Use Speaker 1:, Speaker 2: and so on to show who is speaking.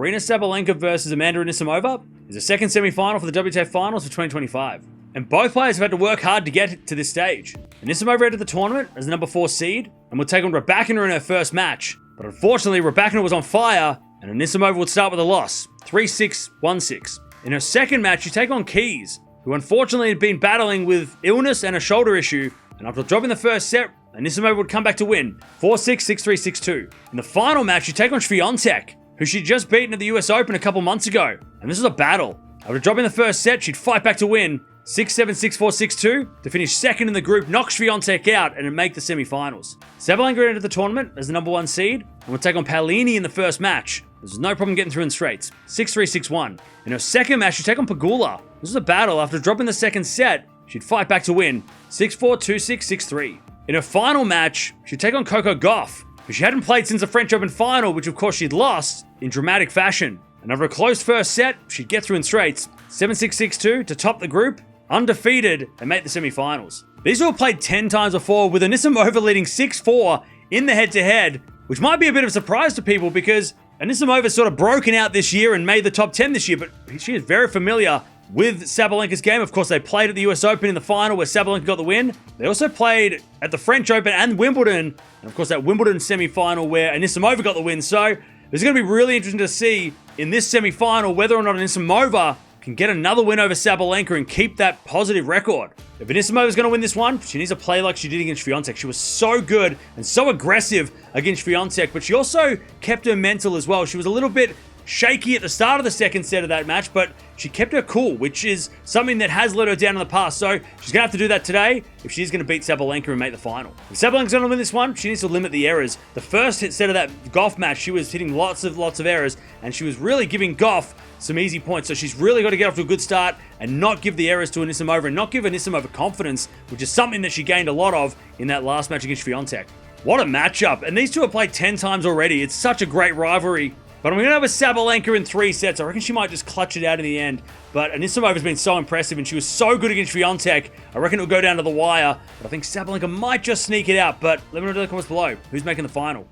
Speaker 1: Aryna Sabalenka versus Amanda Anisimova is the second semi-final for the WTA Finals for 2025. And both players have had to work hard to get to this stage. Anisimova entered the tournament as the number 4 seed and would take on Raducanu in her first match. But unfortunately, Raducanu was on fire and Anisimova would start with a loss, 3-6, 1-6. In her second match, she take on Keys, who unfortunately had been battling with illness and a shoulder issue, and after dropping the first set, Anisimova would come back to win, 4-6, 6-3, 6-2. In the final match, she take on Swiatek, who she'd just beaten at the US Open a couple months ago, and this was a battle. After dropping the first set, she'd fight back to win, 6-7, 6-4, 6-2, to finish second in the group, knock Swiatek out, and make the semi-finals. Sabalenka entered the tournament as the number 1 seed, and would take on Paolini in the first match. There's no problem getting through in straights, 6-3, 6-1. In her second match, she'd take on Pegula. This was a battle. After dropping the second set, she'd fight back to win, 6-4, 2-6, 6-3. In her final match, she'd take on Coco Gauff, who she hadn't played since the French Open final, which of course she'd lost in dramatic fashion. And after a close first set, she'd get through in straights, 7-6, 6-2 to top the group, undefeated, and make the semi-finals. These two have played 10 times before, with Anisimova leading 6-4 in the head-to-head, which might be a bit of a surprise to people because Anisimova's sort of broken out this year and made the top 10 this year, but she is very familiar with Sabalenka's game. Of course, they played at the US Open in the final where Sabalenka got the win. They also played at the French Open and Wimbledon, and of course that Wimbledon semi-final where Anisimova got the win. So it's going to be really interesting to see in this semi-final whether or not Anisimova can get another win over Sabalenka and keep that positive record. If Anisimova is going to win this one, she needs to play like she did against Swiatek. She was so good and so aggressive against Swiatek, but she also kept her mental as well. She was a little bit shaky at the start of the second set of that match, but she kept her cool, which is something that has let her down in the past. So she's going to have to do that today if she's going to beat Sabalenka and make the final. If Sabalenka's going to win this one, she needs to limit the errors. The first set of that Gauff match, she was hitting lots of errors, and she was really giving Gauff some easy points. So she's really got to get off to a good start and not give the errors to Anisimova and not give Anisimova confidence, which is something that she gained a lot of in that last match against Swiatek. What a matchup. And these two have played 10 times already. It's such a great rivalry. But I'm going to have a Sabalenka in 3 sets. I reckon she might just clutch it out in the end. But Anisimova's been so impressive and she was so good against Swiatek. I reckon it'll go down to the wire. But I think Sabalenka might just sneak it out. But let me know in the comments below who's making the final.